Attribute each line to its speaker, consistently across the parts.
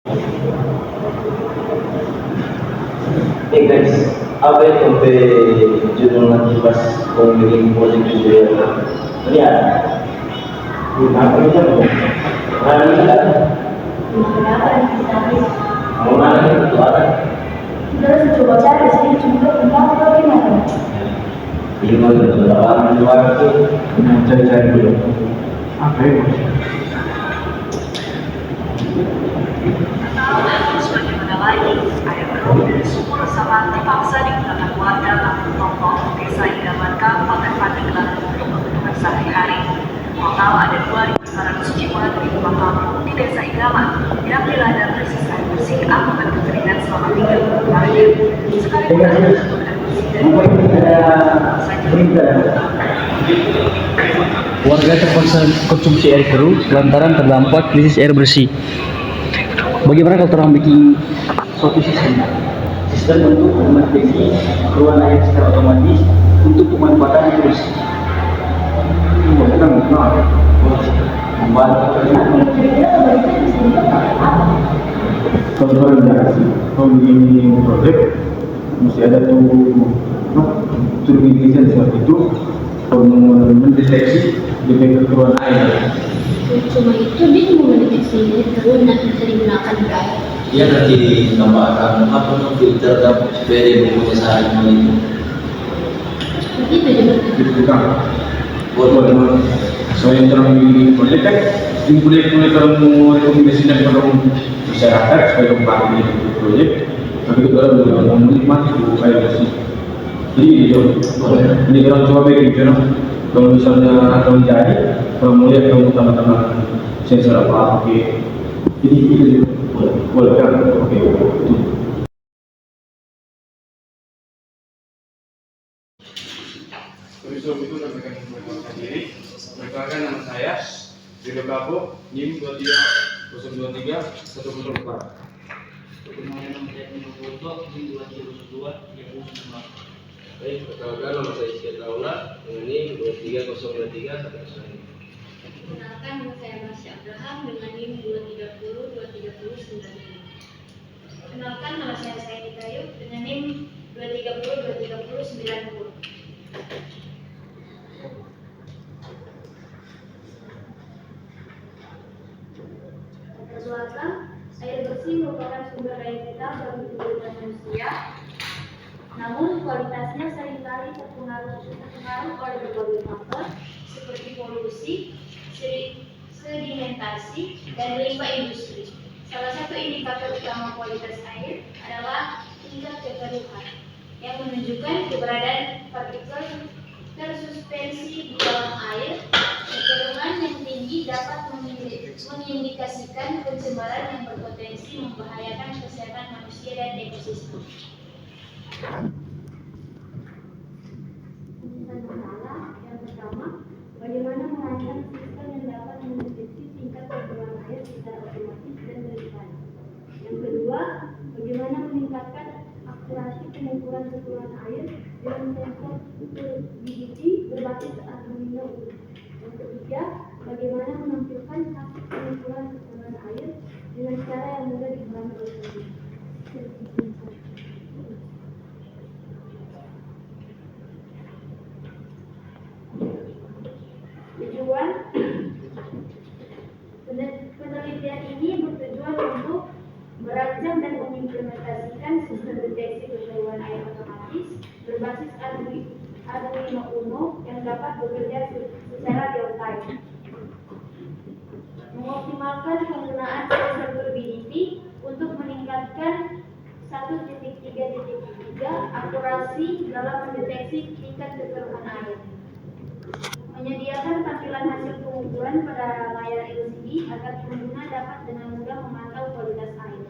Speaker 1: Hey guys, apa itu judul nanti pas kau bikin project juga? Ini ya, apa itu? Hari ini kan?
Speaker 2: Kenapa dipisah?
Speaker 1: Mau nanya itu apa?
Speaker 2: Kita harus coba cari sih, cuma tentang bagaimana.
Speaker 1: Ini mau berapa luar itu? Mau cari-cari dulu. Apa itu?
Speaker 3: Terus bagaimana lagi? Air keruh dari sumur resapan terpaksa digunakan warga kampung Tompong, Desa Idaman, Kabupaten Pandeglang untuk kebutuhan sehari-hari. Total ada 2.500 jiwa dari rumah kampung di Desa Idaman yang dilanda krisis air bersih akibat kekeringan selama 3 bulan terakhir. Sekalipun ada kebutuhan bersih dari
Speaker 4: Warga terpaksa konsumsi air keruh lantaran terdampak krisis air bersih. Bagaimana kalau terang bikin suatu sistem untuk mendeteksi keluaran air secara otomatis untuk pemanfaatan air bersih?
Speaker 5: Kalau kalau begini proyek mesti ada tuh desain seperti itu untuk mendeteksi defek keluaran air.
Speaker 2: Cuma itu dia mau mendeteksi terus nanti bisa digunakan di air.
Speaker 1: Dia nanti ditambahkan apa tuh filter dan supaya dia berfungsi sehari-hari itu.
Speaker 2: Seperti itu juga.
Speaker 5: Bukan. Buat soalnya terang di proyek kan, dimulai kalau mau rekomendasikan kepada masyarakat supaya pakai di proyek, tapi itu adalah belum menikmati air bersih. Jadi ini orang coba bikin kalau misalnya akan jadi, kalau mau lihat kamu tambah-tambah sensor apa, oke. Jadi itu boleh kan, oke.
Speaker 6: Sebelum itu rekan memperkenalkan diri. Perkenalkan nama saya Ridho Kabo, NIM 23023 104.
Speaker 4: Perkenalkan nama saya Nino Boto, NIM 232 309.
Speaker 7: Baik, perkenalkan nama saya Iskandar Taula dengan NIM 23023 109.
Speaker 2: Kenalkan nama saya Masya Abraham dengan NIM 230 230 9. Kenalkan nama saya Saidi Kayu dengan NIM 230 230 90. Keluarga, air bersih merupakan sumber daya vital bagi kehidupan manusia. Namun kualitasnya seringkali terpengaruh oleh berbagai faktor seperti polusi, sedimentasi, dan limbah industri. Salah satu indikator utama kualitas air adalah tingkat kekeruhan yang menunjukkan keberadaan partikel tersuspensi di dalam air. Kekeruhan yang tinggi dapat mengindikasikan pencemaran yang berpotensi membahayakan kesehatan manusia dan ekosistem. Masalah yang pertama, bagaimana merancang sistem yang dapat mendeteksi tingkat kekeruhan air secara otomatis dan berisiko. Yang kedua, bagaimana meningkatkan akurasi pengukuran kekeruhan air dengan sensor turbidity berbasis Arduino Uno. Yang ketiga, bagaimana menampilkan hasil pengukuran kekeruhan air dengan cara yang mudah dipahami oleh publik. Tujuan penelitian ini bertujuan untuk merancang dan mengimplementasikan sistem deteksi kekeruhan air otomatis berbasis Arduino Uno yang dapat bekerja secara real time. Mengoptimalkan penggunaan sensor turbidity untuk meningkatkan 1.3.3 akurasi dalam mendeteksi tingkat kekeruhan air. Menyediakan tampilan hasil pengukuran pada layar LCD agar pengguna dapat dengan mudah memantau kualitas air.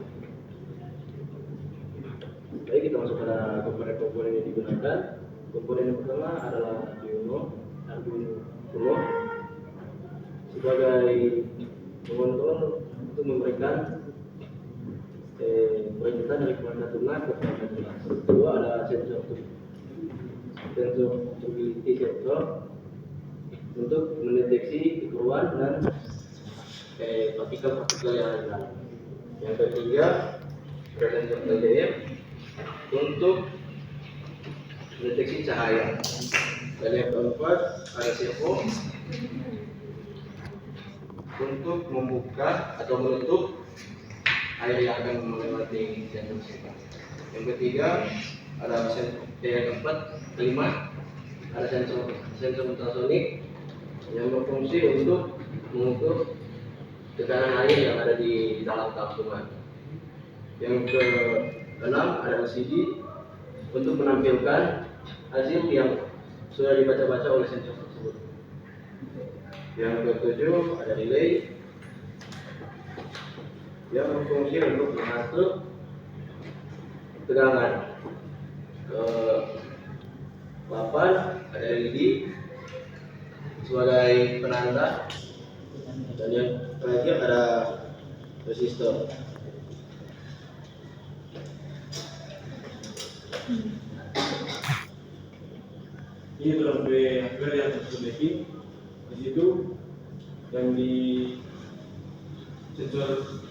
Speaker 7: Baik, kita masuk pada komponen-komponen yang digunakan. Komponen yang pertama adalah Arduino Uno sebagai pengontrol untuk memberikan perintah dari perangkat lunak ke perangkat lunak. Kedua ada sensor stability sensor untuk mendeteksi kekeruhan dan partikel-partikel yang ada di dalam.
Speaker 1: Yang ketiga ada sensor LDR untuk deteksi cahaya. Dan yang keempat ada servo untuk membuka atau menutup air yang akan melewati sensor. Yang ketiga ada kelima ada sensor ultrasonik yang berfungsi untuk mengukur tekanan air yang ada di dalam tampungan. Yang keenam ada LCD untuk menampilkan hasil yang sudah dibaca-baca oleh sensor tersebut. Yang ketujuh ada relay yang berfungsi untuk mengatur tegangan. Ke-8 ada LED sebagai penanda, dan yang terakhir ada resistor.
Speaker 6: Ini dalam hardware yang terperbaiki. Di situ yang di sensor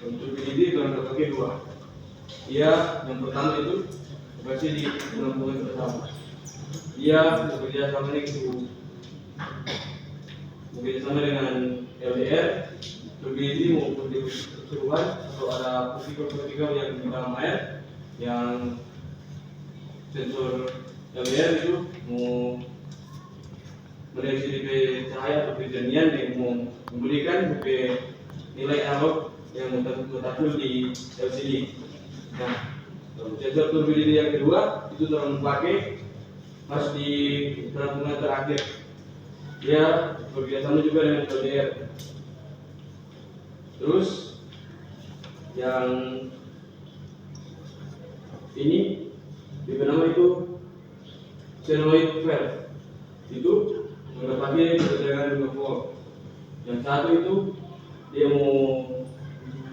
Speaker 6: untuk LED dalam terbagi dua. Yang pertama itu masih di penampungan pertama. Bekerja sama dengan LDR, LED maupun di keseluruhan, atau ada partikel yang di dalam air yang sensor LDR itu mau medeteksi DP cahaya atau kejadian yang mau memberikan DP nilai analog yang mutatil di LCD. Nah, sensor turbulidi yang kedua itu telah memakai pas di penampungan terakhir. Dia bekerjasama juga dengan LDR. Terus yang ini dibernama itu senoid valve, itu mendapatkan ketegangan 5 volt. Yang satu itu dia mau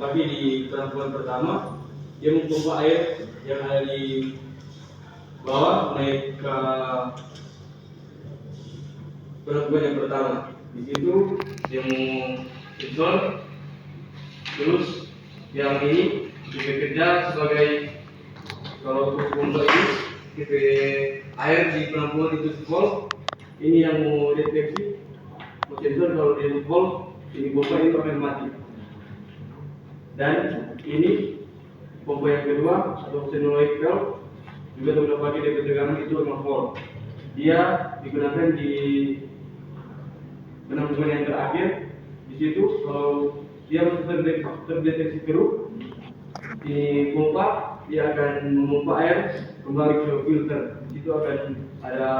Speaker 6: pakai di penampungan pertama, dia memompa air yang ada di bawah naik ke penampungan yang pertama. Di situ dia mau install. Terus yang ini bekerja sebagai, kalau pompa ini DP air di penampungan itu full, ini yang mau deteksi sensor kalau dia full, ini pompa itu akan mati. Dan ini pompa yang kedua atau senoid valve juga sudah pakai DP tegangan itu 5 volt. Dia digunakan di penampungan yang terakhir. Di situ kalau dia terdeteksi keruh di pompa, dia akan memompa air kembali ke filter. Di situ akan ada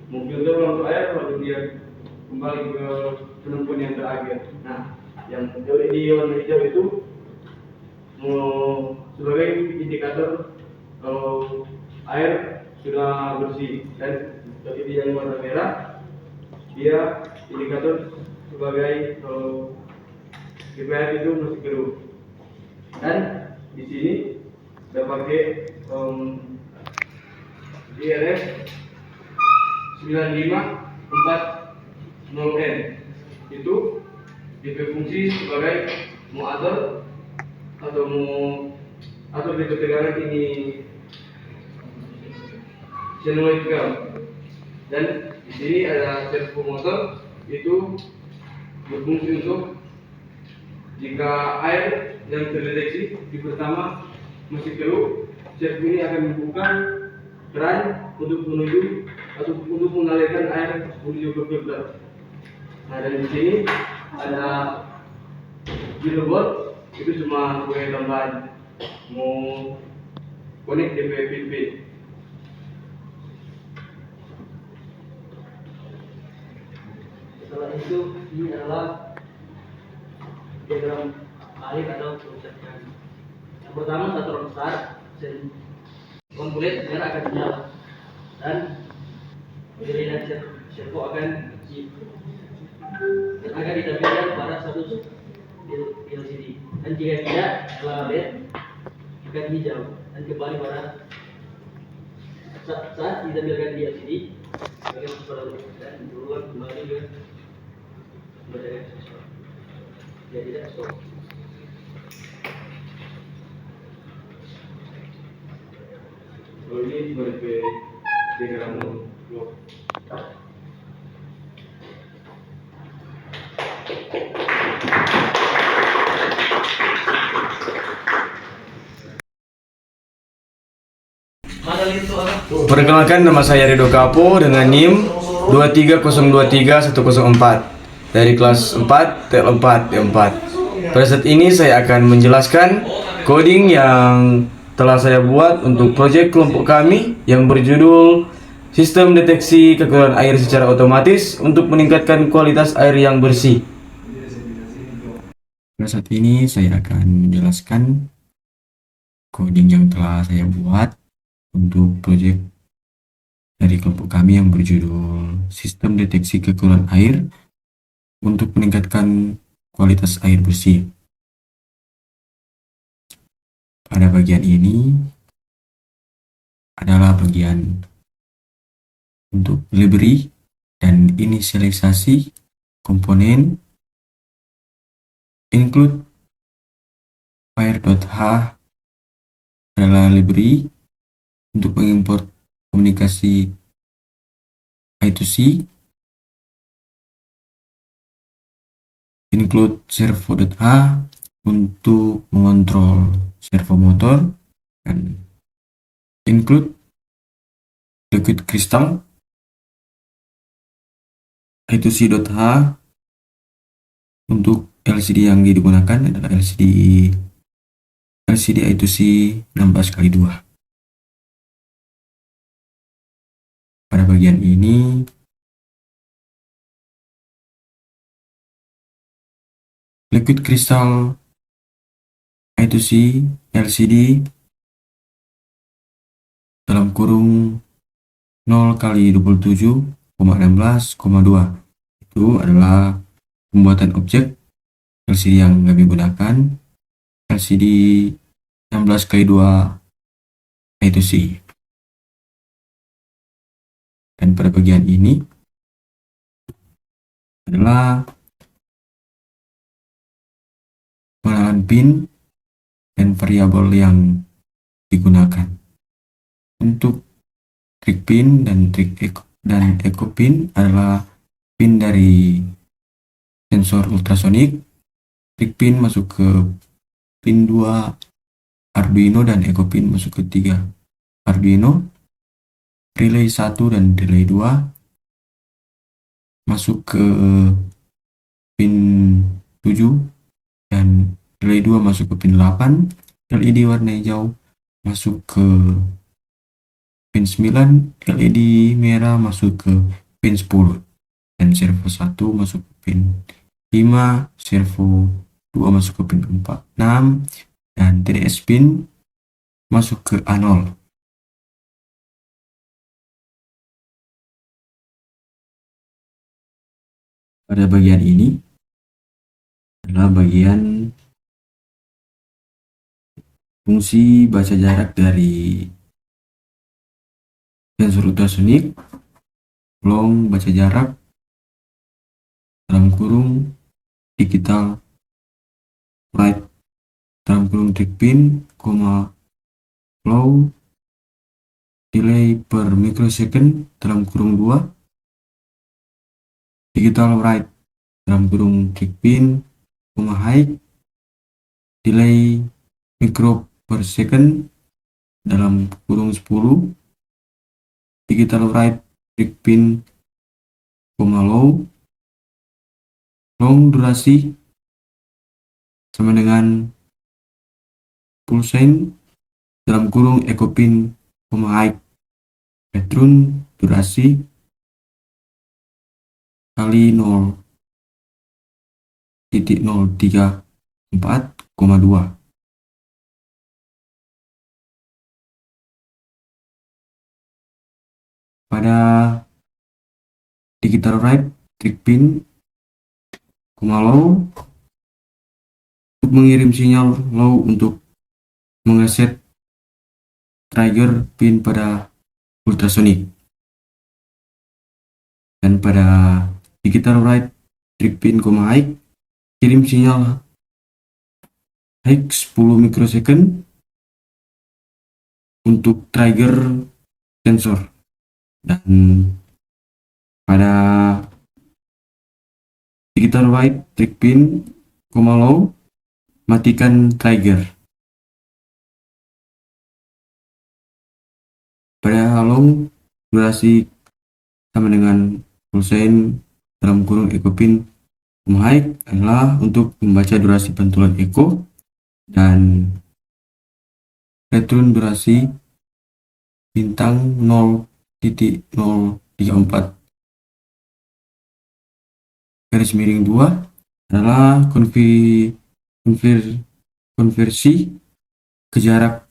Speaker 6: memfilter untuk air, lalu dia kembali ke penampungan yang terakhir. Nah, yang LED warna hijau itu sebagai indikator kalau air sudah bersih, dan LED yang warna merah dia indikator sebagai kalau DPR itu masih keruh. Dan di sini kita pakai DRS 9540N, itu berfungsi sebagai muator atau ketegangan ini senoid valve. Dan di sini ada servo motor, itu berfungsi untuk jika air yang terdeteksi di pertama masih keruh, servo ini akan membuka keran untuk menuju atau untuk mengalirkan air menuju ke filter. Nah, dan di sini ada billboard, itu cuma sebagai tambahan mau connect DP.
Speaker 4: Setelah itu ini adalah diagram air atau kerusakan. Yang pertama saturan besar komponen air akan menyala, dan jaringan servo akan ditampilkan pada satu LCD, dan jika tidak nyala red akan hijau dan kembali pada saat ditampilkan di LCD akan pada dan berulang kembali ke bagian sensor. Ya, tidak stop.
Speaker 6: Kalau ini cuma DP diagram blok.
Speaker 8: Perkenalkan, nama saya Rido Kapo dengan NIM 23023-104 dari kelas 4 TL4 D4. Pada saat ini saya akan menjelaskan coding yang telah saya buat untuk proyek kelompok kami yang berjudul Sistem Deteksi Kekurangan Air Secara Otomatis untuk meningkatkan kualitas air yang bersih. Pada saat ini saya akan menjelaskan coding yang telah saya buat untuk proyek dari kelompok kami yang berjudul Sistem Deteksi Kekurangan Air untuk meningkatkan kualitas air bersih. Pada bagian ini adalah bagian untuk library dan inisialisasi komponen, include fire.h adalah library untuk mengimport komunikasi I2C, include servo.h untuk mengontrol servo motor, dan include liquid crystal. I2C.h untuk LCD yang digunakan adalah LCD I2C 16x2. Pada bagian ini liquid crystal I2C LCD dalam kurung 0x27,16,2 itu adalah pembuatan objek LCD yang kami gunakan, LCD 16x2 I2C. Dan pada bagian ini adalah pengenalan pin dan variabel yang digunakan. Untuk trig pin dan echo pin adalah pin dari sensor ultrasonik. Trig pin masuk ke pin 2 Arduino dan echo pin masuk ke 3 Arduino. Relay 1 dan relay 2 masuk ke pin 7 dan relay 2 masuk ke pin 8. LED warna hijau masuk ke pin 9, LED merah masuk ke pin 10, dan servo 1 masuk ke pin 5, servo 2 masuk ke pin 4, 6, dan TDS pin masuk ke A0. Pada bagian ini adalah bagian fungsi baca jarak dari sensor ultrasonik, long baca jarak, dalam kurung digital write, dalam kurung trig pin, low delay per microsecond, dalam kurung 2 digital write, dalam kurung trig pin, high delay micro per second, dalam kurung 10 digital write trig pin, low long durasi sama dengan pulse dalam kurung echo pin, high pattern durasi kali 0.034,2. Pada digital write trig pin, low untuk mengirim sinyal low untuk mengeset trigger pin pada ultrasonik, dan pada digital write trig pin, high kirim sinyal high 10 mikrosecond untuk trigger sensor, dan pada digital white trig pin, low, matikan trigger. Pada low, durasi sama dengan pulsain dalam kurung echo pin high adalah untuk membaca durasi pantulan echo, dan return durasi bintang 0.034 garis miring 2 adalah konversi ke jarak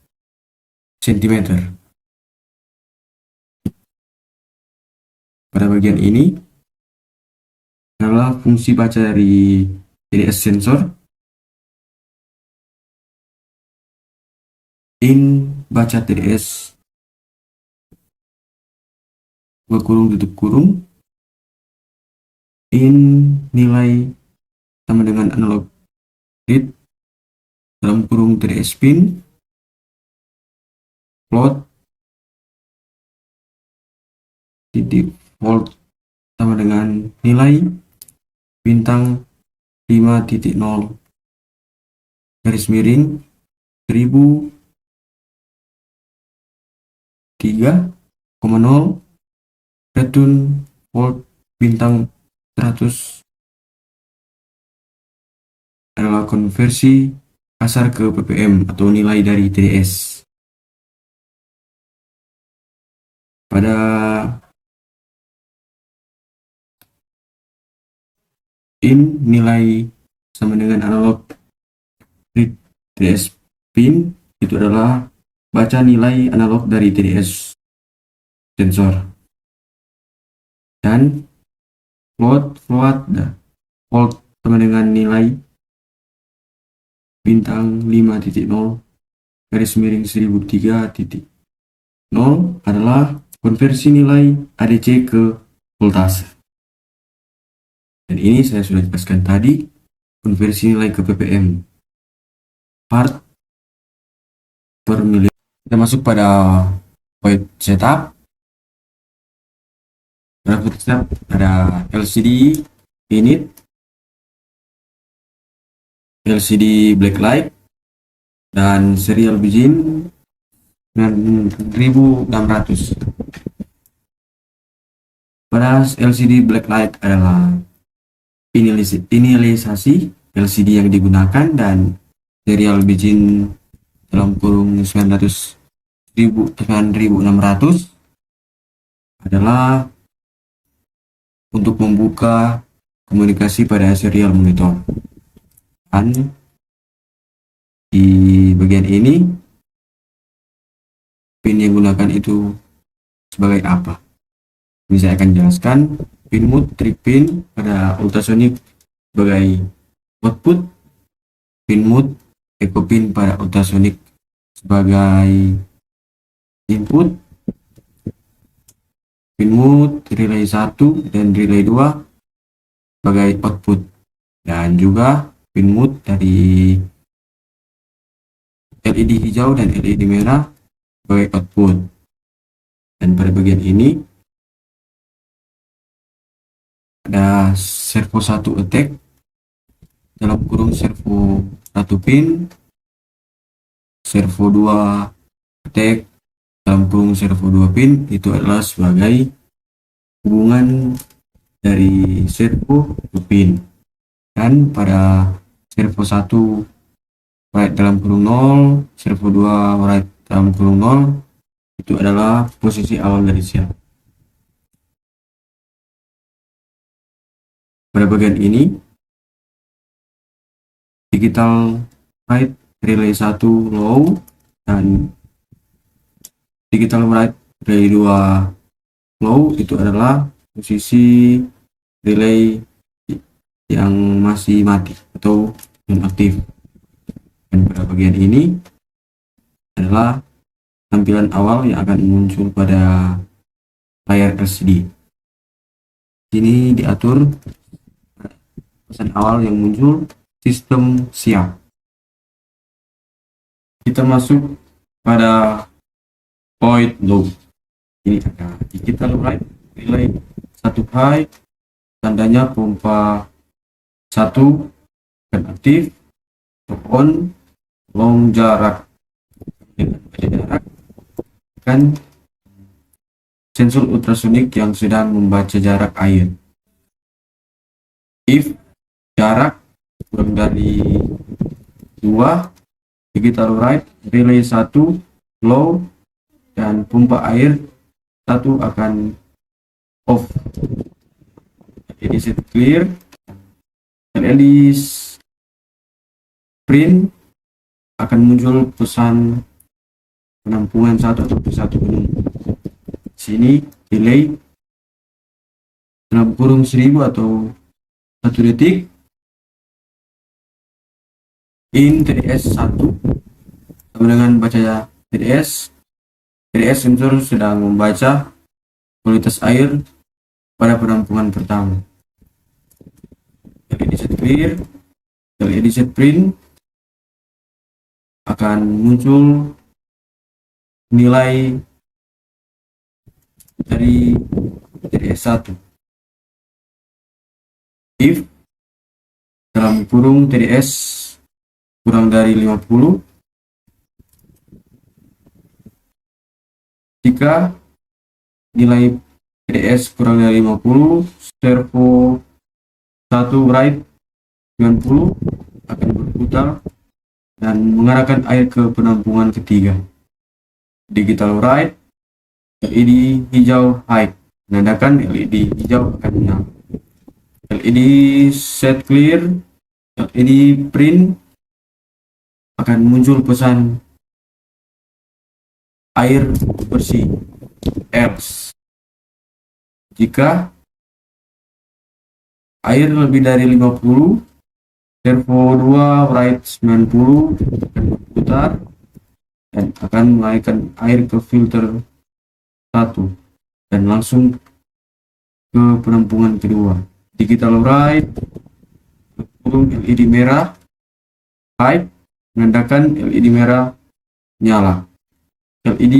Speaker 8: sentimeter. Pada bagian ini adalah fungsi baca dari TDS sensor. In baca TDS berkurung tutup kurung, in nilai sama dengan analog read dalam kurung TDS pin, plot titik volt sama dengan nilai bintang 5.0 garis miring 1003,0 return volt bintang 100 adalah konversi kasar ke ppm atau nilai dari TDS. Pada in nilai sama dengan analog read TDS pin itu adalah baca nilai analog dari TDS sensor, dan float volt sama dengan nilai bintang 5.0 garis miring 1003.0 adalah konversi nilai ADC ke voltase. Dan ini saya sudah jelaskan tadi, konversi nilai ke ppm, part per mili. Kita masuk pada white setup. Pada white setup ada LCD init, LCD blacklight, dan serial begin 9600. Pada LCD blacklight adalah inilisasi LCD yang digunakan, dan serial begin dalam kurung 9600 adalah untuk membuka komunikasi pada serial monitor. Dan di bagian ini pin yang digunakan itu sebagai apa? Ini saya akan jelaskan. Pin mode trig pin pada ultrasonic sebagai output, pin mode echo pin pada ultrasonic sebagai input, pin mode relay 1 dan relay 2 sebagai output, dan juga pin mode dari LED hijau dan LED merah sebagai output. Dan pada bagian ini ada servo 1 attack dalam kurung servo 1 pin, servo 2 attack dalam kurung servo 2 pin. Itu adalah sebagai hubungan dari servo ke pin. Dan pada servo 1 write dalam kurung 0, servo 2 write dalam kurung 0, itu adalah posisi awal dari sel. Pada bagian ini digital write relay 1 low dan digital write relay 2 low itu adalah posisi relay yang masih mati atau non aktif. Dan pada bagian ini adalah tampilan awal yang akan muncul pada layar LCD. Ini diatur pesan awal yang muncul, sistem siap. kita masuk pada void loop. Ini ada digital write relay 1 high, tandanya pompa 1 akan aktif, on, long jarak. Dengan pada jarak akan sensor ultrasonik yang sedang membaca jarak air. If jarak kurang dari 2, digital write relay 1 low dan pompa air 1 akan off. LED set clear, LED print akan muncul pesan penampungan 1 atau P1 penuh. Sini delay dalam kurung 1000 atau 1 detik. In TDS 1 sama dengan baca TDS. TDS sensor sedang membaca kualitas air pada penampungan pertama. LED set clear, LED set print akan muncul nilai dari TDS 1. If dalam kurung TDS kurang dari 50, jika nilai TDS kurang dari 50, servo 1 write 90 akan berputar dan mengarahkan air ke penampungan ketiga. Digital write LED hijau high, menandakan LED hijau akan menyala. LED set clear, LED print akan muncul pesan air bersih else. Jika air lebih dari 50, servo 2 write 90 akan berputar dan akan mengalirkan air ke filter 1 dan langsung ke penampungan kedua. Digital write LED merah high, menandakan LED merah nyala. LED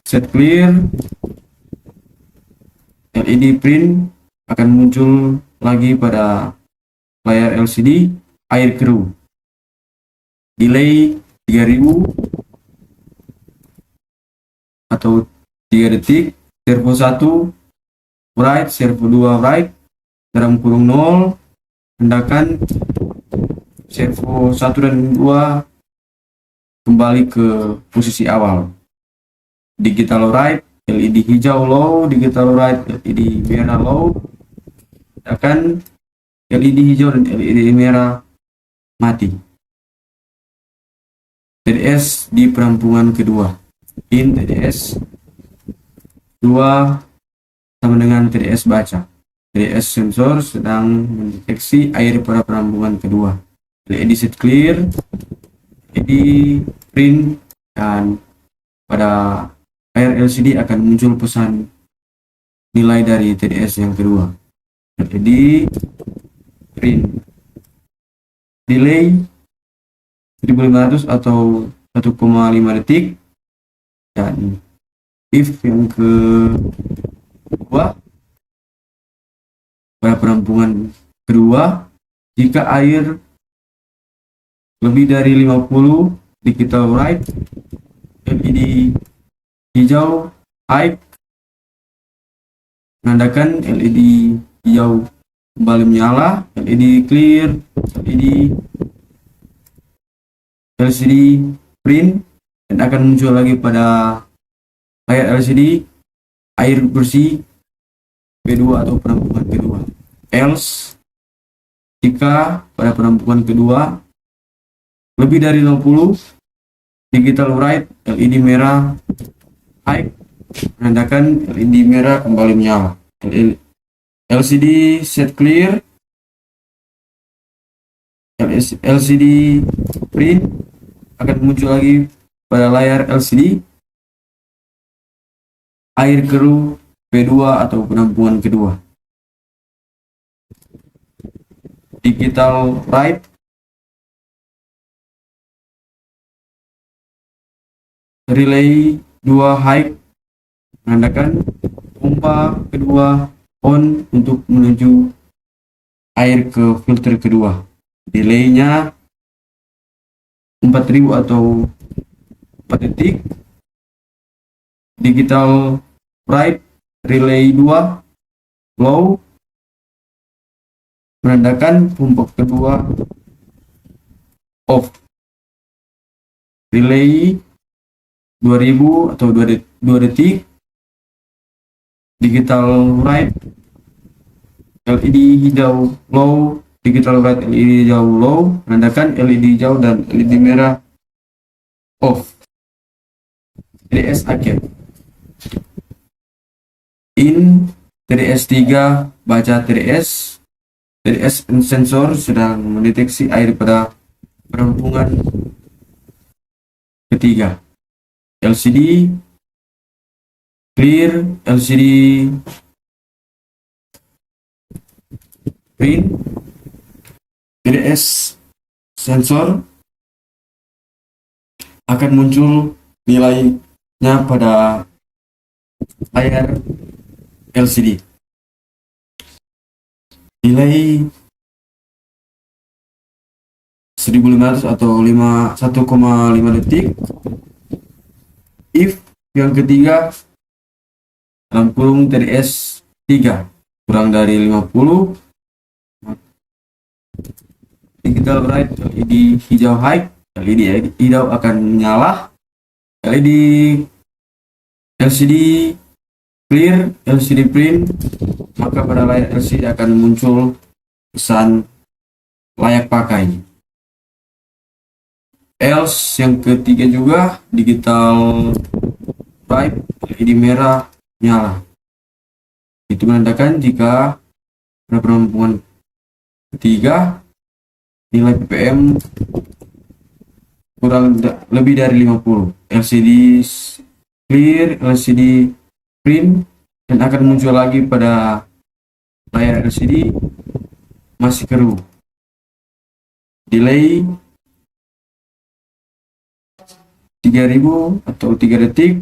Speaker 8: set clear, LED print akan muncul lagi pada layar LCD air keruh. Delay 3000 atau 3 detik. Servo 1 write, servo 2 write dalam kurung 0, menandakan servo 1 dan 2 kembali ke posisi awal. Digital write LED hijau low, digital write LED merah low, akan LED hijau dan LED merah mati. TDS di penampungan kedua. In TDS 2 sama dengan TDS baca. TDS sensor sedang mendeteksi air pada penampungan kedua. LED set clear, LED print, dan pada layar LCD akan muncul pesan nilai dari TDS yang kedua. LED print, delay 1500 atau 1,5 detik, dan if yang kedua pada penampungan kedua, jika air lebih dari 50, digital write LED hijau high, menandakan LED hijau kembali menyala. LED clear, LED LCD print, dan akan muncul lagi pada layar LCD air bersih P2 atau penampungan kedua. Else, jika pada penampungan kedua lebih dari 60, digital write LED merah high, menandakan LED merah kembali menyala. LCD set clear, LCD print akan muncul lagi pada layar LCD air keruh P2 atau penampungan kedua. Digital write relay 2 high menandakan pompa kedua on untuk menuju air ke filter kedua. Delaynya 4000 atau 4 detik. Digital right relay 2 low menandakan pompa kedua off. Relay 2000 atau 2 detik. Digital right LED hijau low, digital right LED hijau low menandakan LED hijau dan LED merah off. TDS akhir. In TDS 3 baca TDS. TDS sensor sedang mendeteksi air pada perampungan ketiga. LCD clear, LCD green. TDS sensor akan muncul nilainya pada layar LCD. Nilai 1500 atau 1,5 detik. If yang ketiga dalam kurung TDS 3 kurang dari 50. Digital right LED hijau high, LED hijau akan menyala. LED LCD clear, LCD print, maka pada layar LCD akan muncul pesan layak pakai. Else yang ketiga juga digital right LED merah nyala. Itu menandakan jika pada perampungan ketiga nilai ppm kurang lebih dari 50. LCD clear, LCD print, dan akan muncul lagi pada layar LCD masih keruh. Delay 3000 atau 3 detik.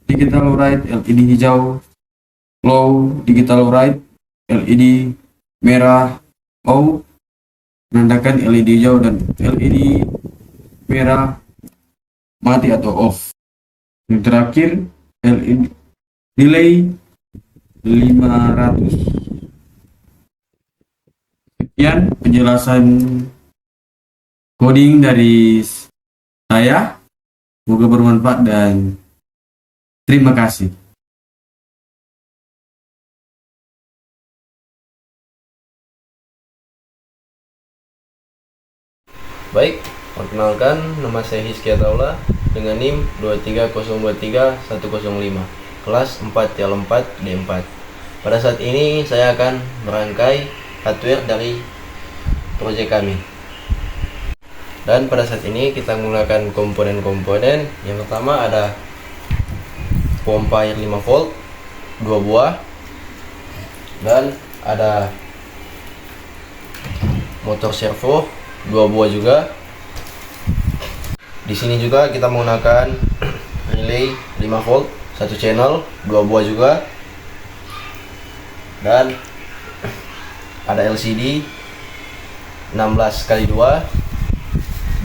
Speaker 8: Digital right LED hijau low, digital right LED merah low menandakan LED hijau dan LED merah mati atau off. Yang terakhir LED delay 500. Sekian penjelasan coding dari saya, semoga bermanfaat dan terima kasih.
Speaker 7: Baik, perkenalkan nama saya Hizky Ataullah dengan NIM 23023-105, kelas 4L4 D4. Pada saat ini saya akan merangkai hardware dari proyek kami. Dan pada saat ini kita menggunakan komponen-komponen. Yang pertama ada pompa air 5 volt 2 buah, dan ada motor servo 2 buah juga. Di sini juga kita menggunakan relay 5 volt 1 channel 2 buah juga, dan ada LCD 16x2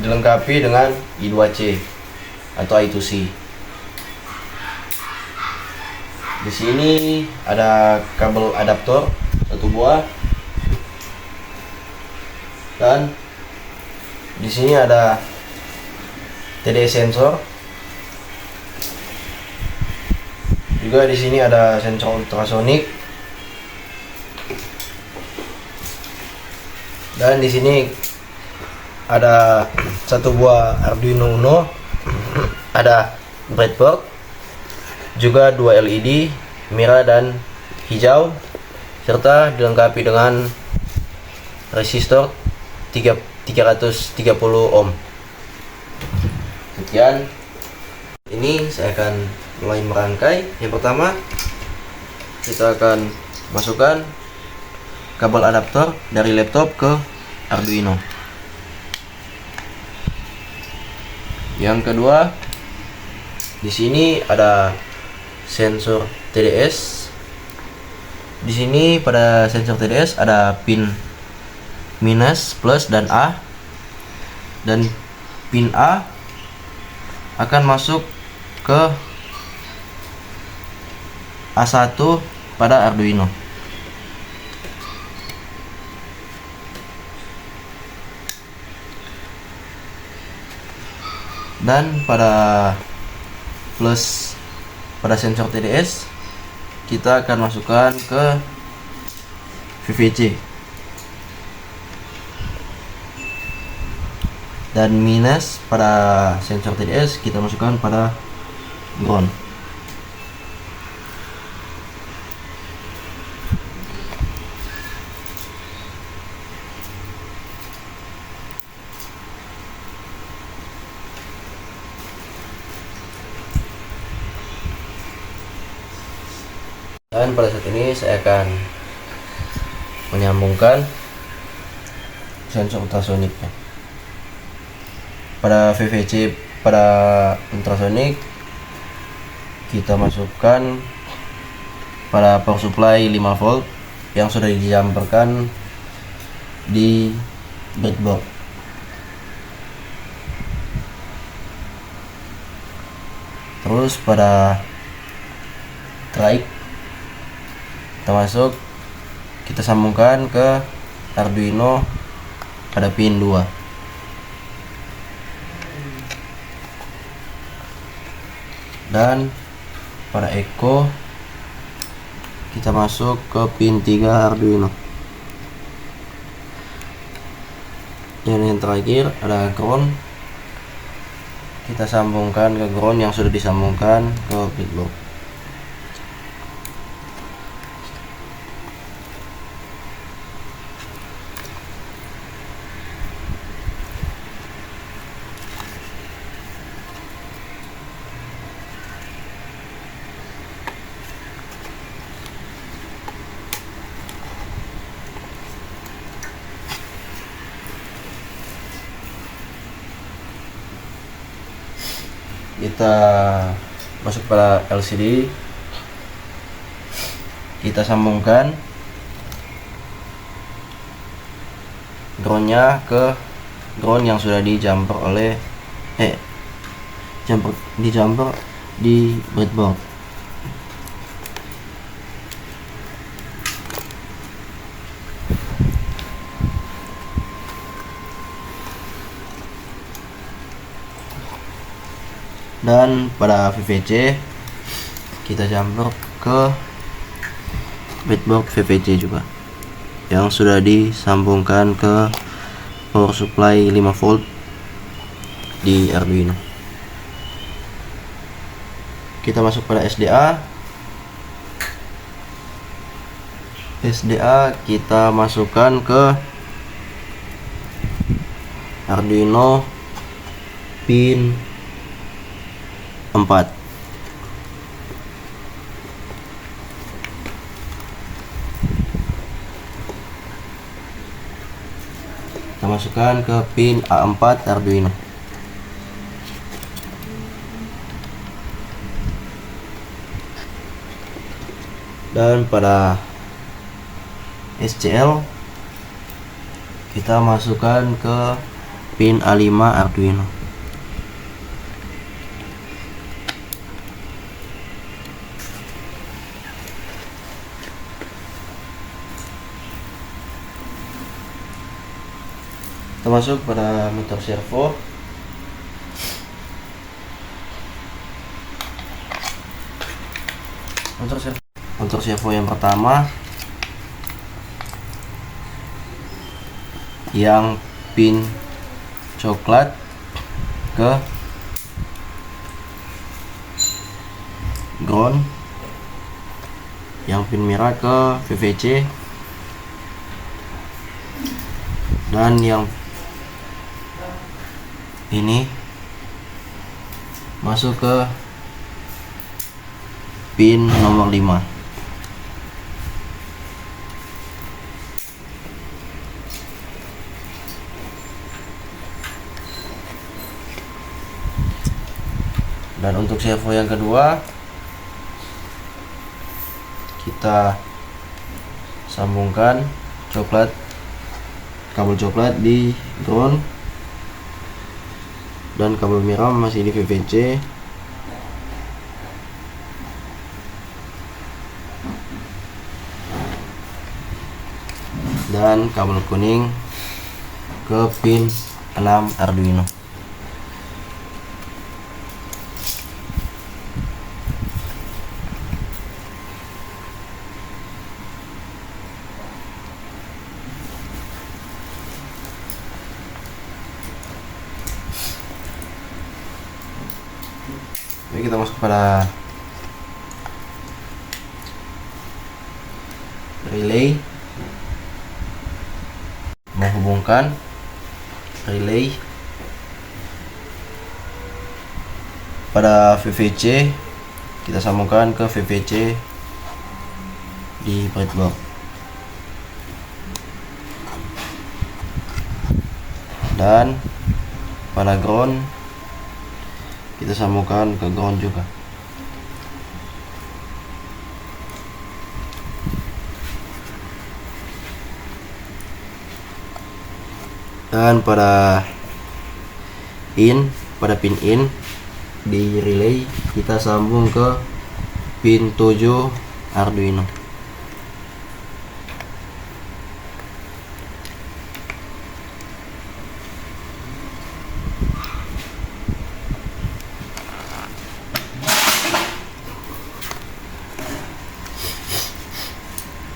Speaker 7: dilengkapi dengan I2C atau I2C. Di sini ada kabel adaptor 1 buah, dan di sini ada TDS sensor. Juga di sini ada sensor ultrasonik. Dan di sini ada 1 buah Arduino Uno, ada breadboard, juga 2 LED merah dan hijau, serta dilengkapi dengan resistor 330 ohm. Sekian, ini saya akan mulai merangkai. Yang pertama, kita akan masukkan kabel adaptor dari laptop ke Arduino. Yang kedua, di sini ada sensor TDS. Di sini pada sensor TDS ada pin minus, plus, dan A. Dan pin A akan masuk ke A1 pada Arduino. Dan pada plus pada sensor TDS kita akan masukkan ke VVC. Dan minus pada sensor TDS kita masukkan pada ground. Dan pada saat ini saya akan menyambungkan sensor ultrasoniknya. Pada VVC pada ultrasonik kita masukkan pada power supply 5 volt yang sudah dijamperkan di breadboard. Terus pada trike kita sambungkan ke Arduino pada pin 2. Dan pada echo kita masuk ke pin 3 Arduino. Dan yang terakhir ada ground, kita sambungkan ke ground yang sudah disambungkan ke breadboard. Kita masuk pada LCD, kita sambungkan groundnya ke ground yang sudah dijumper oleh dijumper di breadboard. Dan pada VVC kita jumper ke breadboard VVC juga yang sudah disambungkan ke power supply 5 volt di Arduino. Kita masuk pada SDA. SDA kita masukkan ke Arduino pin 4. Kita masukkan ke pin A4 Arduino. Dan pada SCL kita masukkan ke pin A5 Arduino. Kita masuk pada motor servo. Motor servo yang pertama yang pin coklat ke ground, yang pin merah ke VVC, dan yang ini masuk ke pin nomor 5. Dan untuk servo yang kedua kita sambungkan kabel coklat di ground dan kabel merah masih di VVC. Dan kabel kuning ke pin 6 Arduino. Oke, kita masuk pada relay, menghubungkan relay pada VVC, kita sambungkan ke VVC di breadboard. Dan pada ground kita sambungkan ke ground juga. Dan pada pin in di relay kita sambung ke pin 7 Arduino.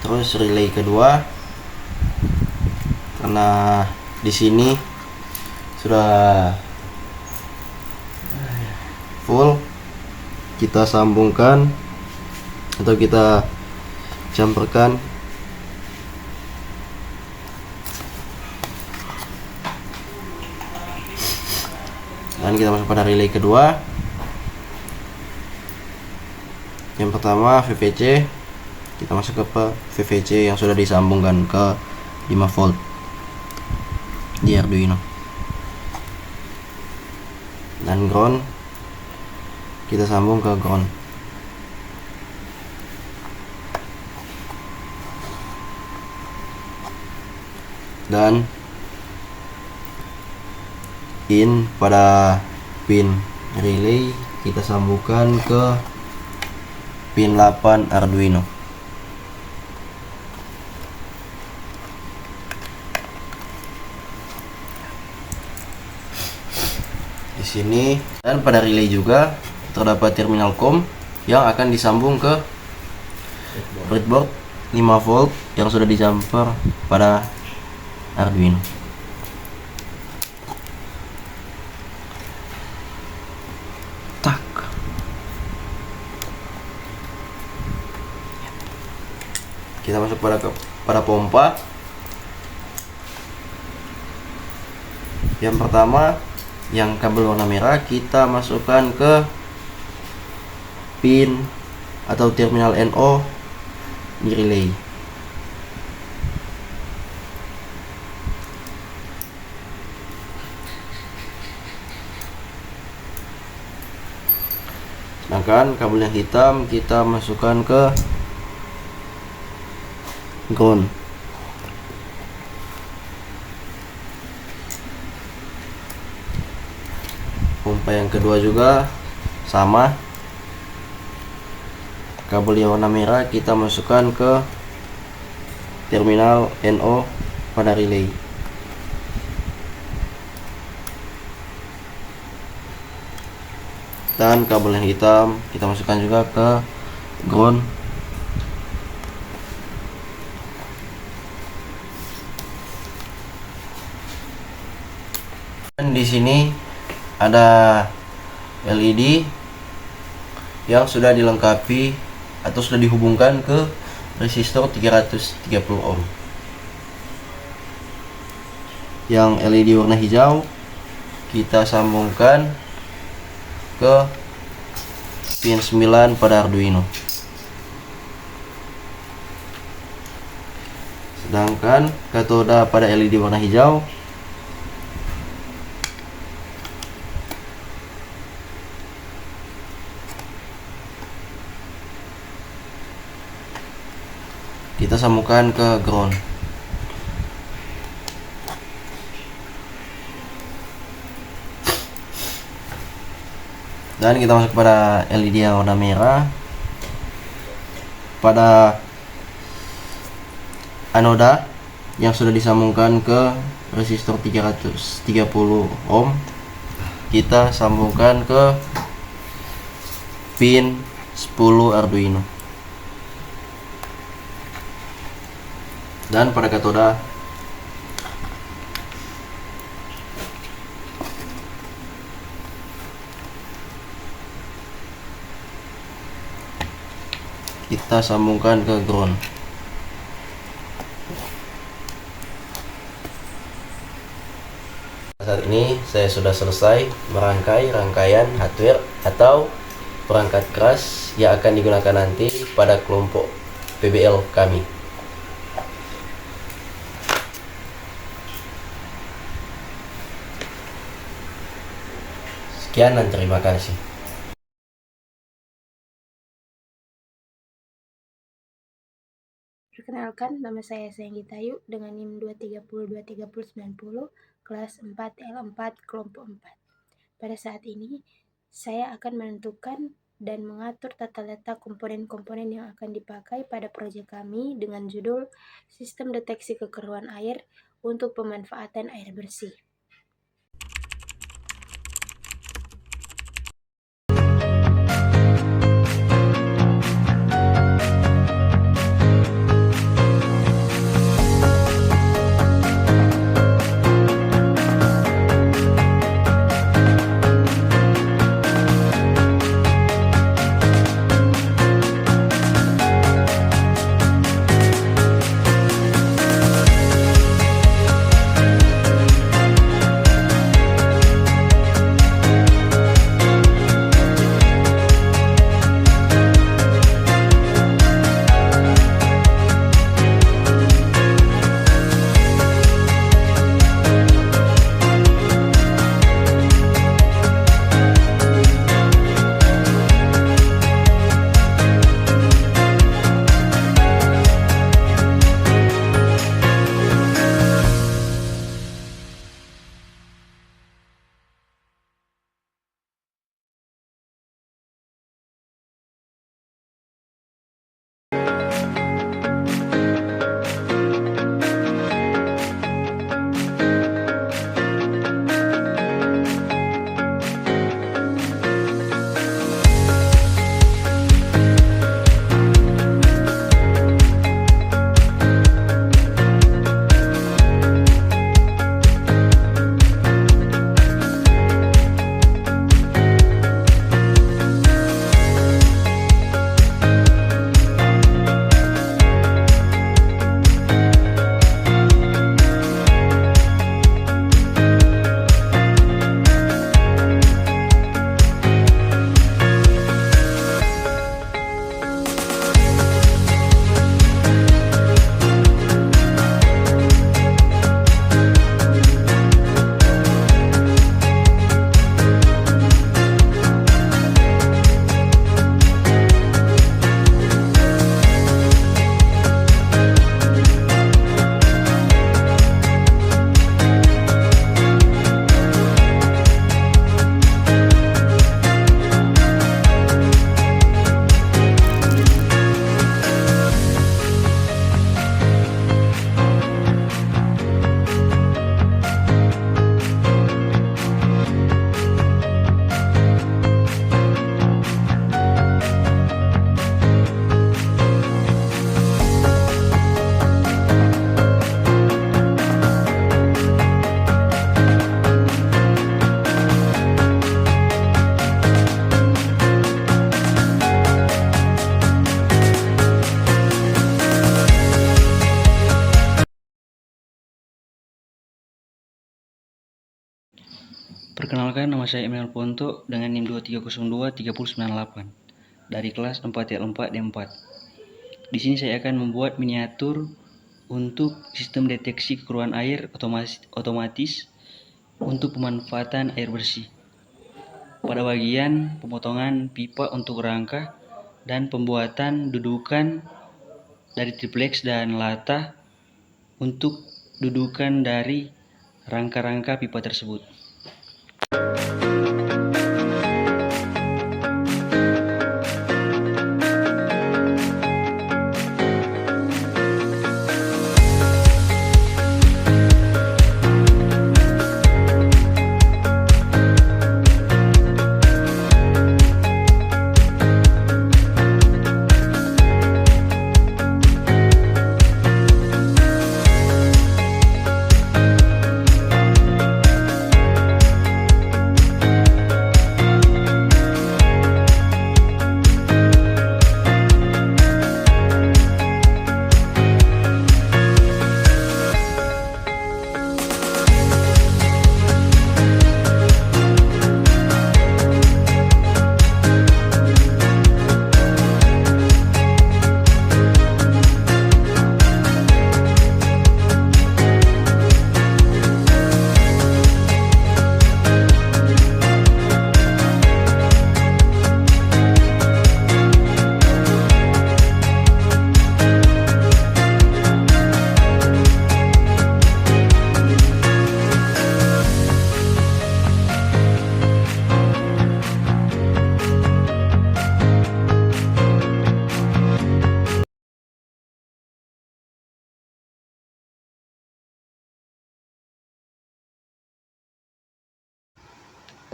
Speaker 7: Terus relay kedua, karena di sini sudah full, kita sambungkan atau kita camperkan dan kita masuk pada relay kedua. Yang pertama VVC, kita masuk ke VVC yang sudah disambungkan ke 5 volt di Arduino. Dan ground kita sambung ke ground. Dan in pada pin relay kita sambungkan ke pin 8 Arduino. Di sini dan pada relay juga terdapat terminal COM yang akan disambung ke breadboard 5 volt yang sudah dijumper pada Arduino. Tak. Kita masuk pada pompa. Yang pertama, yang kabel warna merah kita masukkan ke pin atau terminal NO di relay. Sedangkan kabel yang hitam kita masukkan ke ground. Pompa yang kedua juga sama, kabel yang warna merah kita masukkan ke terminal NO pada relay. Dan kabel yang hitam kita masukkan juga ke ground. Dan di sini ada LED yang sudah dilengkapi atau sudah dihubungkan ke resistor 330 ohm. Yang LED warna hijau kita sambungkan ke pin 9 pada Arduino. Sedangkan katoda pada LED warna hijau kita sambungkan ke ground. Dan kita masuk pada LED yang warna merah. Pada anoda yang sudah disambungkan ke resistor 330 ohm, kita sambungkan ke pin 10 Arduino. Dan pada katoda kita sambungkan ke ground. Saat ini saya sudah selesai merangkai rangkaian hardware atau perangkat keras yang akan digunakan nanti pada kelompok PBL kami. Sekian dan terima kasih.
Speaker 2: Perkenalkan, nama saya Senggi Tayu dengan NIM 2302390, kelas 4 L4 kelompok 4. Pada saat ini, saya akan menentukan dan mengatur tata letak komponen-komponen yang akan dipakai pada proyek kami dengan judul Sistem Deteksi Kekeruan Air untuk Pemanfaatan Air Bersih.
Speaker 4: Perkenalkan, nama saya Emil Ponto dengan NIM 23023098 dari kelas 4L4 D4. Di sini saya akan membuat miniatur untuk sistem deteksi kekeruan air otomatis untuk pemanfaatan air bersih. Pada bagian pemotongan pipa untuk rangka dan pembuatan dudukan dari triplex dan lata untuk dudukan dari rangka-rangka pipa tersebut.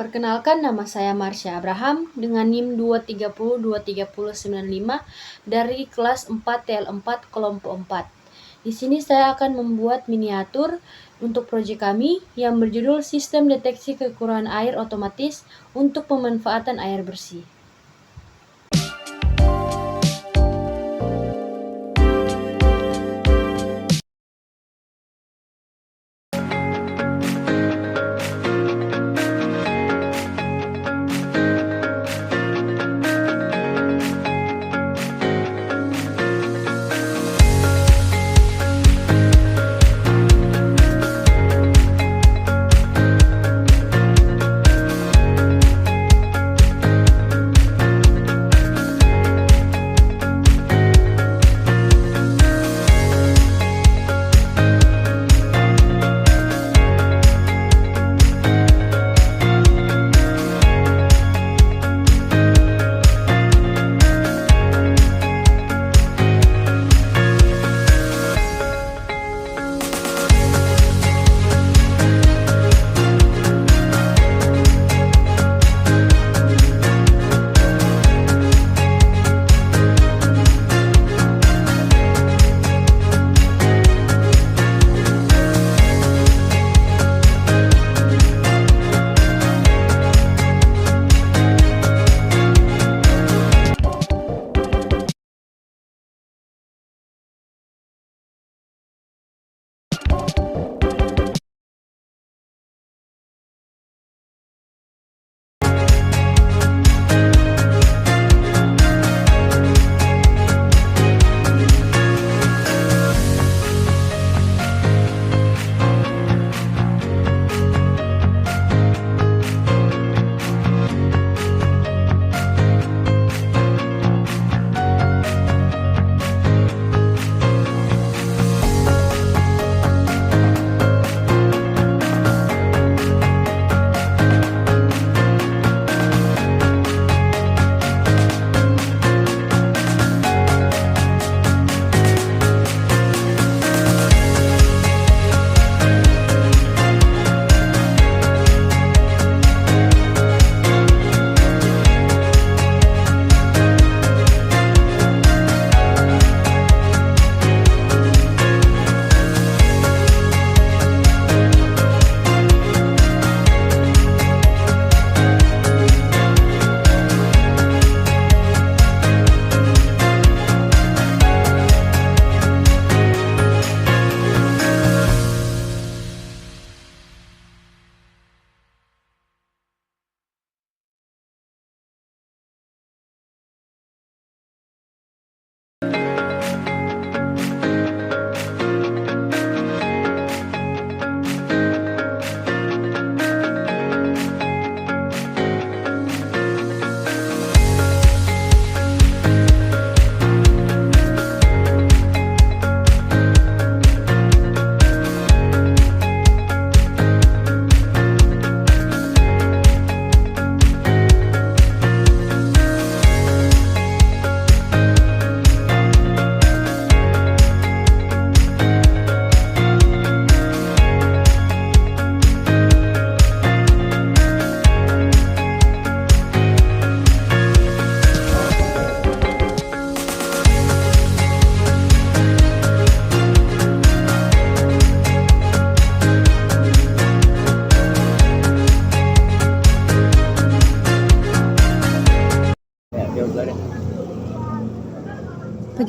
Speaker 2: Perkenalkan, nama saya Marsha Abraham dengan NIM 2302395 dari kelas 4 TL4 kelompok 4. Di sini saya akan membuat miniatur untuk proyek kami yang berjudul Sistem Deteksi Kekurangan Air Otomatis untuk Pemanfaatan Air Bersih.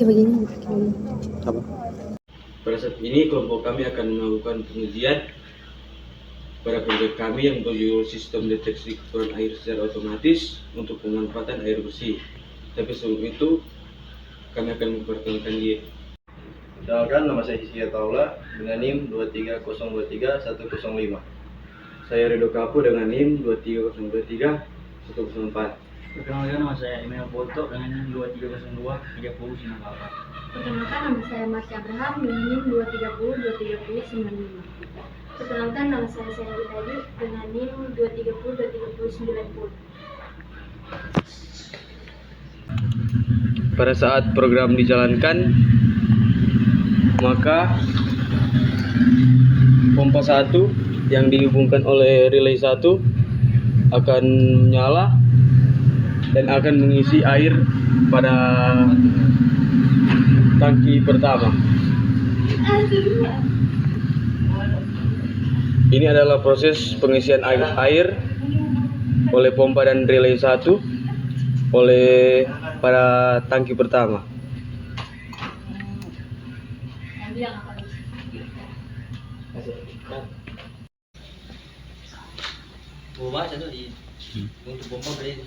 Speaker 2: pakai begini.
Speaker 4: Apa?
Speaker 6: Pada saat ini kelompok kami akan melakukan pengujian pada proyek kami yang berjudul sistem deteksi kekurangan air secara otomatis untuk pemanfaatan air bersih. Tapi sebelum itu kami akan memperkenalkan diri.
Speaker 7: Perkenalkan, nama saya Hizki Taula dengan NIM 23023-105.
Speaker 6: Saya Rido Kapu dengan NIM 23023-104.
Speaker 4: Perkenalkan, nama saya Emil Boto dengan 2302-3098.
Speaker 2: Perkenalkan, nama saya Mas Abraham dengan NIM 230-230-95. Perkenalkan, nama saya Sandy Tadi dengan NIM 230-230-90.
Speaker 6: Pada saat program dijalankan, maka pompa 1 yang dihubungkan oleh relay 1 akan menyala dan akan mengisi air pada tangki pertama. Ini adalah proses pengisian air oleh pompa dan relay 1 oleh pada tangki pertama.
Speaker 4: Baca tuh di untuk pompa berarti.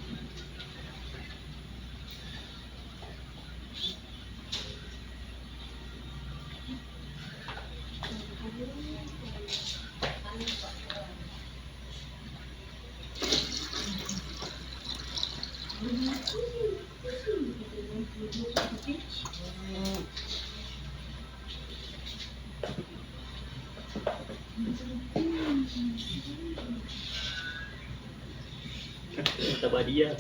Speaker 4: Tabadia.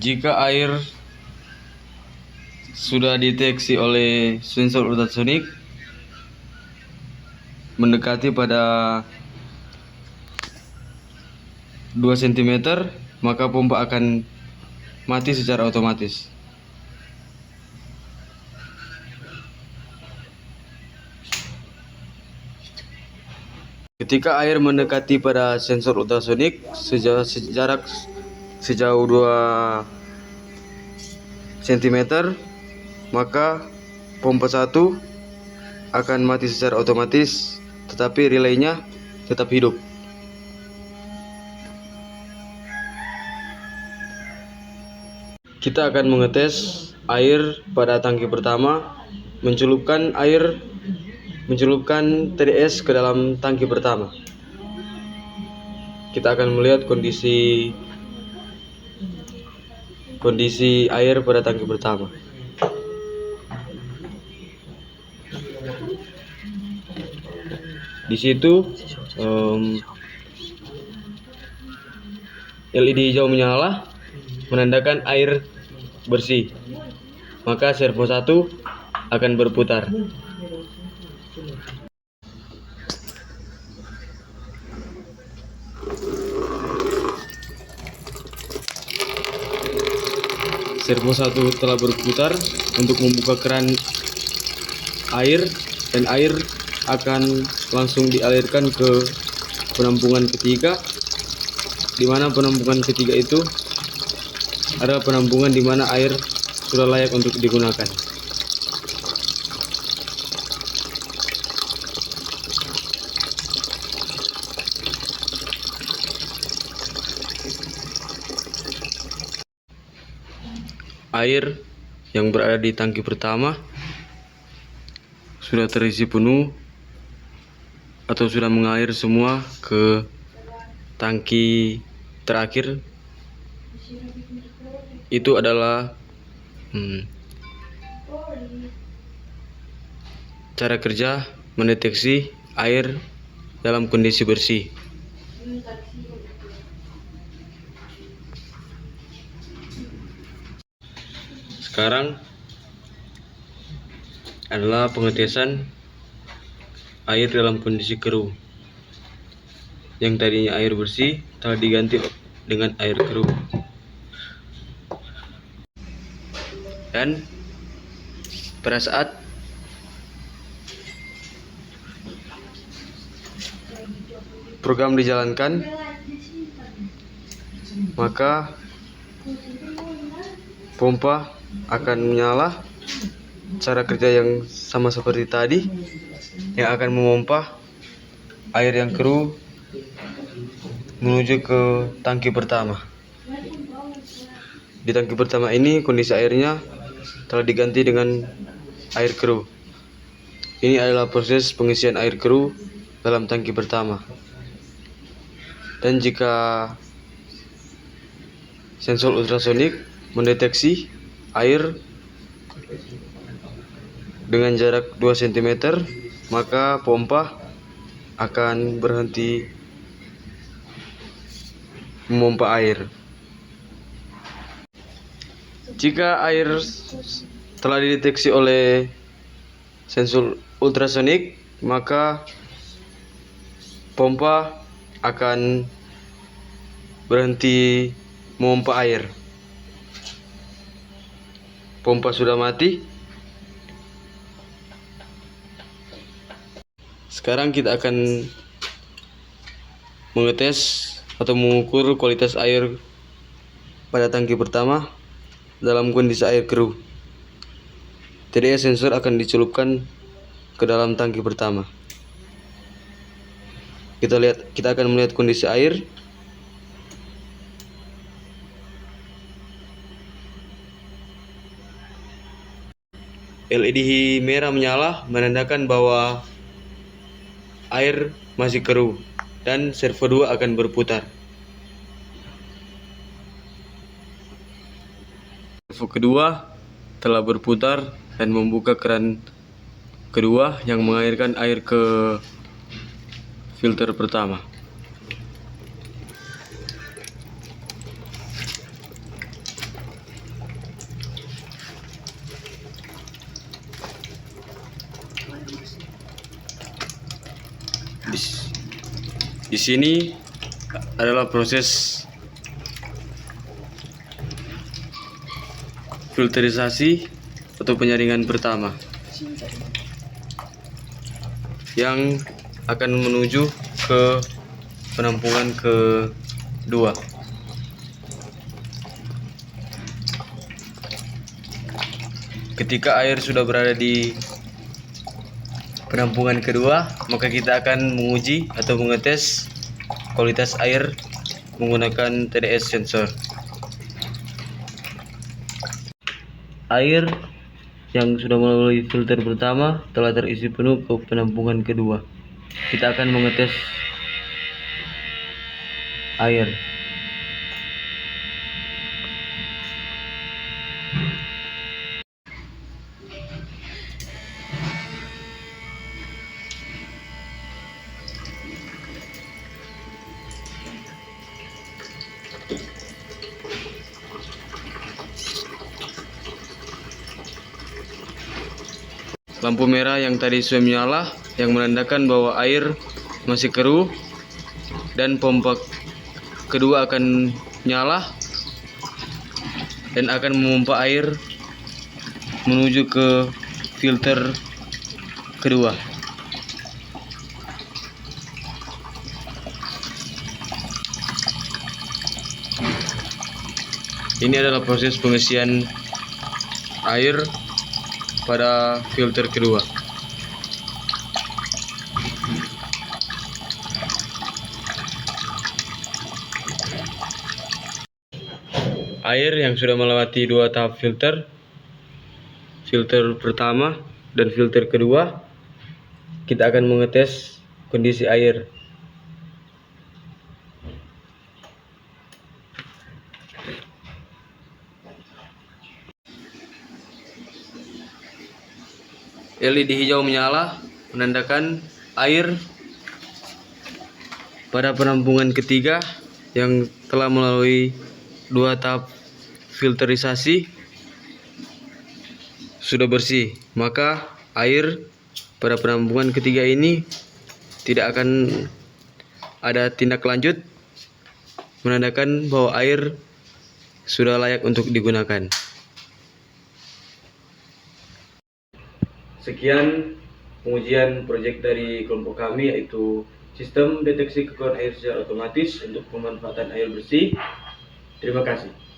Speaker 6: Jika air sudah deteksi oleh sensor ultrasonik mendekati pada 2 cm, maka pompa akan mati secara otomatis. Ketika air mendekati pada sensor ultrasonik sejauh 2 cm, maka pompa 1 akan mati secara otomatis, tetapi relaynya tetap hidup. Kita akan mengetes air pada tangki pertama, mencelupkan TDS ke dalam tangki pertama. Kita akan melihat kondisi air pada tangki pertama. Di situ LED hijau menyala menandakan air bersih. Maka servo 1 akan berputar. Servo 1 telah berputar untuk membuka keran air, dan air akan langsung dialirkan ke penampungan ketiga, di mana penampungan ketiga itu adalah penampungan di mana air sudah layak untuk digunakan. Air yang berada di tangki pertama sudah terisi penuh atau sudah mengalir semua ke tangki terakhir. Itu adalah cara kerja mendeteksi air dalam kondisi bersih. Sekarang adalah pengetesan air dalam kondisi keruh. Yang tadinya air bersih telah diganti dengan air keruh. Dan pada saat program dijalankan, maka pompa akan menyala. Cara kerja yang sama seperti tadi, yang akan memompa air yang keruh menuju ke tangki pertama. Di tangki pertama ini kondisi airnya telah diganti dengan air keruh. Ini adalah proses pengisian air keruh dalam tangki pertama. Dan jika sensor ultrasonik mendeteksi air dengan jarak 2 cm, maka pompa akan berhenti memompa air. Jika air telah dideteksi oleh sensor ultrasonik, maka pompa akan berhenti memompa air. Pompa sudah mati. Sekarang kita akan mengetes atau mengukur kualitas air pada tangki pertama dalam kondisi air keruh. TDS sensor akan dicelupkan ke dalam tangki pertama. Kita akan melihat kondisi air. LED merah menyala menandakan bahwa air masih keruh dan servo 2 akan berputar. Servo kedua telah berputar dan membuka keran kedua yang mengalirkan air ke filter pertama. Di sini adalah proses filterisasi atau penyaringan pertama yang akan menuju ke penampungan kedua. Ketika air sudah berada di penampungan kedua, maka kita akan menguji atau mengetes kualitas air menggunakan TDS sensor. Air yang sudah melalui filter pertama telah terisi penuh ke penampungan kedua. Kita akan mengetes air. Lampu merah yang tadi sudah menyala yang menandakan bahwa air masih keruh, dan pompa kedua akan nyala dan akan memompa air menuju ke filter kedua. Ini adalah proses pengisian air pada filter kedua. Air yang sudah melewati 2 tahap filter pertama dan filter kedua, kita akan mengetes kondisi air. LED hijau menyala menandakan air pada penampungan ketiga yang telah melalui 2 tahap filterisasi sudah bersih. Maka air pada penampungan ketiga ini tidak akan ada tindak lanjut, menandakan bahwa air sudah layak untuk digunakan. Sekian pengujian proyek dari kelompok kami, yaitu sistem deteksi kekurangan air secara otomatis untuk pemanfaatan air bersih
Speaker 4: Terima kasih.